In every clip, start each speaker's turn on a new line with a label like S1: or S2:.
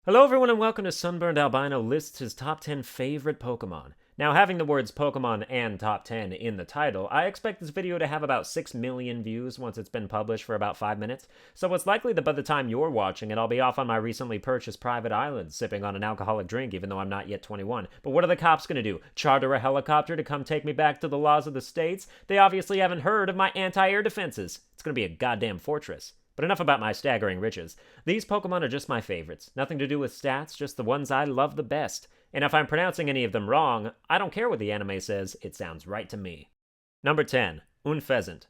S1: Hello everyone and welcome to Sunburned Albino lists his top 10 favorite Pokemon. Now, having the words Pokemon and top 10 in the title, I expect this video to have about 6 million views once it's been published for about 5 minutes, so it's likely that by the time you're watching it, I'll be off on my recently purchased private island, sipping on an alcoholic drink even though I'm not yet 21. But what are the cops gonna do? Charter a helicopter to come take me back to the laws of the states? They obviously haven't heard of my anti-air defenses. It's gonna be a goddamn fortress. But enough about my staggering riches. These Pokemon are just my favorites. Nothing to do with stats, just the ones I love the best. And if I'm pronouncing any of them wrong, I don't care what the anime says, it sounds right to me. Number 10. Unfezant.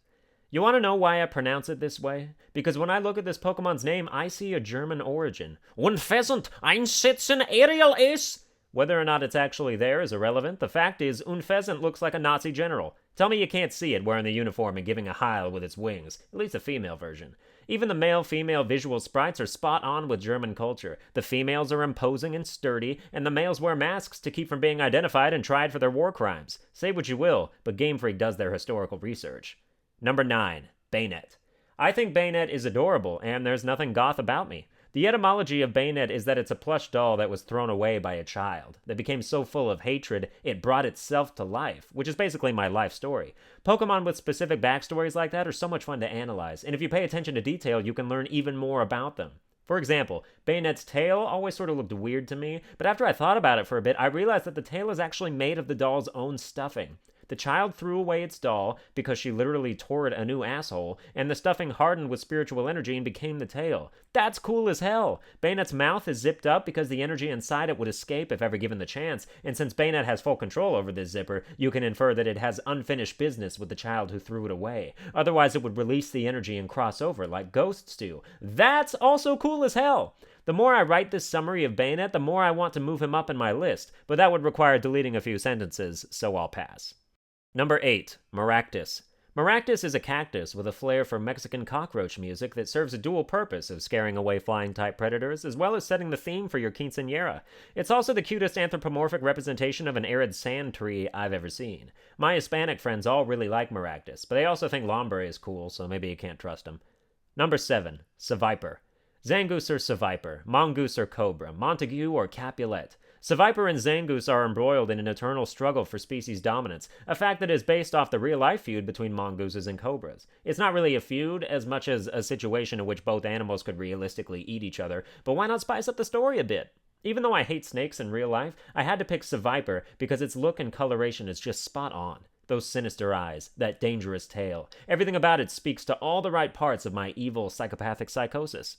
S1: You want to know why I pronounce it this way? Because when I look at this Pokemon's name, I see a German origin. Unfezant, einsetzen, aerial ace! Whether or not it's actually there is irrelevant. The fact is, Unfezant looks like a Nazi general. Tell me you can't see it wearing the uniform and giving a heil with its wings. At least a female version. Even the male-female visual sprites are spot on with German culture. The females are imposing and sturdy, and the males wear masks to keep from being identified and tried for their war crimes. Say what you will, but Game Freak does their historical research. Number 9. Banette. I think Banette is adorable, and there's nothing goth about me. The etymology of Banette is that it's a plush doll that was thrown away by a child, that became so full of hatred, it brought itself to life, which is basically my life story. Pokemon with specific backstories like that are so much fun to analyze, and if you pay attention to detail, you can learn even more about them. For example, Banette's tail always sort of looked weird to me, but after I thought about it for a bit, I realized that the tail is actually made of the doll's own stuffing. The child threw away its doll because she literally tore it a new asshole, and the stuffing hardened with spiritual energy and became the tail. That's cool as hell! Banette's mouth is zipped up because the energy inside it would escape if ever given the chance, and since Banette has full control over this zipper, you can infer that it has unfinished business with the child who threw it away. Otherwise it would release the energy and cross over like ghosts do. That's also cool as hell! The more I write this summary of Banette, the more I want to move him up in my list, but that would require deleting a few sentences, so I'll pass. Number 8. Maractus. Maractus is a cactus with a flair for Mexican cockroach music that serves a dual purpose of scaring away flying-type predators, as well as setting the theme for your quinceañera. It's also the cutest anthropomorphic representation of an arid sand tree I've ever seen. My Hispanic friends all really like Maractus, but they also think Lombre is cool, so maybe you can't trust them. Number 7. Seviper. Zangoose or Seviper, Mongoose or Cobra, Montague or Capulet. Seviper and Zangoose are embroiled in an eternal struggle for species dominance, a fact that is based off the real-life feud between mongooses and cobras. It's not really a feud as much as a situation in which both animals could realistically eat each other, but why not spice up the story a bit? Even though I hate snakes in real life, I had to pick Seviper because its look and coloration is just spot on. Those sinister eyes, that dangerous tail, everything about it speaks to all the right parts of my evil psychopathic psychosis.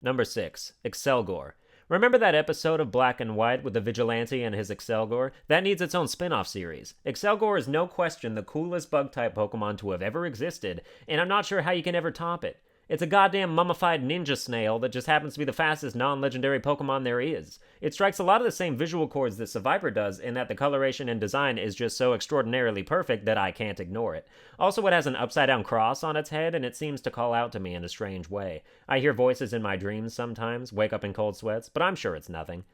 S1: Number 6. Accelgor. Remember that episode of Black and White with the Vigilante and his Accelgor? That needs its own spin-off series. Accelgor is no question the coolest bug-type Pokemon to have ever existed, and I'm not sure how you can ever top it. It's a goddamn mummified ninja snail that just happens to be the fastest non-legendary Pokemon there is. It strikes a lot of the same visual chords that Seviper does, in that the coloration and design is just so extraordinarily perfect that I can't ignore it. Also, it has an upside-down cross on its head, and it seems to call out to me in a strange way. I hear voices in my dreams sometimes, wake up in cold sweats, but I'm sure it's nothing.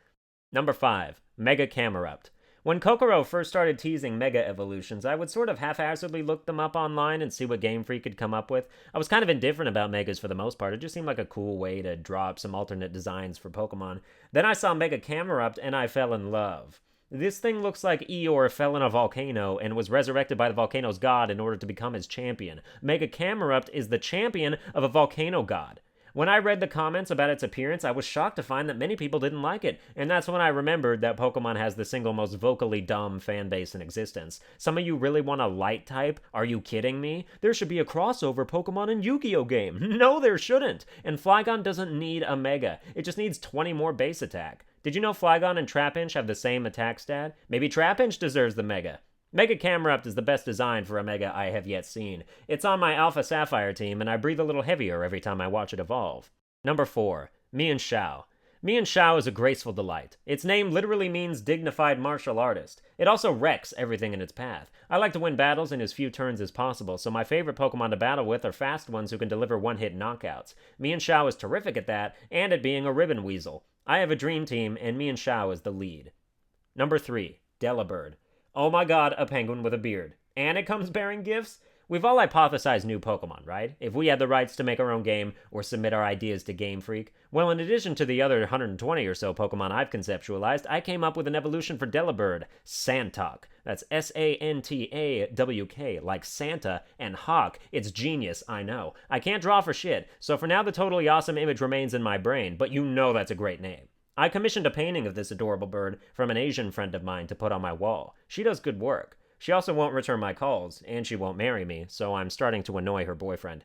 S1: Number 5. Mega Camerupt. When Kokoro first started teasing Mega Evolutions, I would sort of haphazardly look them up online and see what Game Freak could come up with. I was kind of indifferent about Megas for the most part, it just seemed like a cool way to draw up some alternate designs for Pokemon. Then I saw Mega Camerupt and I fell in love. This thing looks like Eeyore fell in a volcano and was resurrected by the volcano's god in order to become his champion. Mega Camerupt is the champion of a volcano god. When I read the comments about its appearance, I was shocked to find that many people didn't like it, and that's when I remembered that Pokemon has the single most vocally dumb fanbase in existence. Some of you really want a light type? Are you kidding me? There should be a crossover Pokemon and Yu-Gi-Oh game. No, there shouldn't! And Flygon doesn't need a Mega. It just needs 20 more base attack. Did you know Flygon and Trapinch have the same attack stat? Maybe Trapinch deserves the Mega. Mega Camerupt is the best design for a Mega I have yet seen. It's on my Alpha Sapphire team, and I breathe a little heavier every time I watch it evolve. Number 4. Mienshao. Mienshao is a graceful delight. Its name literally means dignified martial artist. It also wrecks everything in its path. I like to win battles in as few turns as possible, so my favorite Pokemon to battle with are fast ones who can deliver one-hit knockouts. Mienshao is terrific at that, and at being a ribbon weasel. I have a dream team, and Mienshao is the lead. Number 3. Delibird. Oh my god, a penguin with a beard. And it comes bearing gifts? We've all hypothesized new Pokemon, right? If we had the rights to make our own game or submit our ideas to Game Freak. Well, in addition to the other 120 or so Pokemon I've conceptualized, I came up with an evolution for Delibird, Sandtalk. That's Santawk, like Santa and Hawk. It's genius, I know. I can't draw for shit, so for now the totally awesome image remains in my brain, but you know that's a great name. I commissioned a painting of this adorable bird from an Asian friend of mine to put on my wall. She does good work. She also won't return my calls, and she won't marry me, so I'm starting to annoy her boyfriend.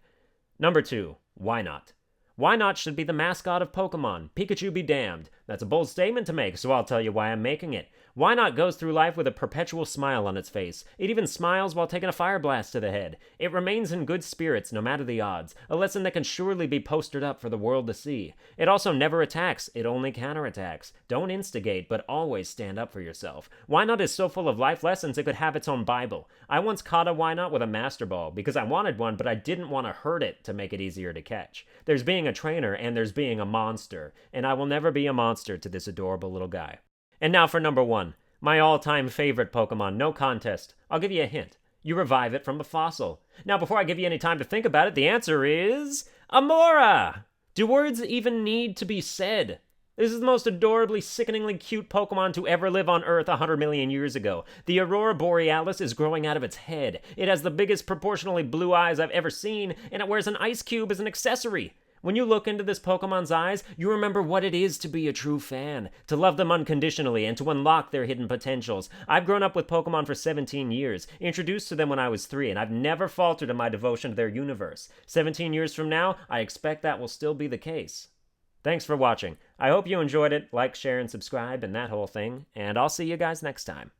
S1: Number 2, Wynaut. Wynaut should be the mascot of Pokemon. Pikachu be damned. That's a bold statement to make, so I'll tell you why I'm making it. Wynaut goes through life with a perpetual smile on its face. It even smiles while taking a fire blast to the head. It remains in good spirits no matter the odds, a lesson that can surely be postered up for the world to see. It also never attacks, it only counterattacks. Don't instigate, but always stand up for yourself. Wynaut is so full of life lessons it could have its own Bible. I once caught a Wynaut with a Master Ball because I wanted one, but I didn't want to hurt it to make it easier to catch. There's being a trainer and there's being a monster, and I will never be a monster to this adorable little guy. And now for number 1, my all-time favorite Pokemon, no contest. I'll give you a hint. You revive it from a fossil. Now, before I give you any time to think about it, the answer is Amaura! Do words even need to be said? This is the most adorably, sickeningly cute Pokemon to ever live on Earth 100 million years ago. The Aurora Borealis is growing out of its head. It has the biggest proportionally blue eyes I've ever seen, and it wears an ice cube as an accessory. When you look into this Pokemon's eyes, you remember what it is to be a true fan, to love them unconditionally, and to unlock their hidden potentials. I've grown up with Pokemon for 17 years, introduced to them when I was 3, and I've never faltered in my devotion to their universe. 17 years from now, I expect that will still be the case. Thanks for watching. I hope you enjoyed it. Like, share, and subscribe, and that whole thing, and I'll see you guys next time.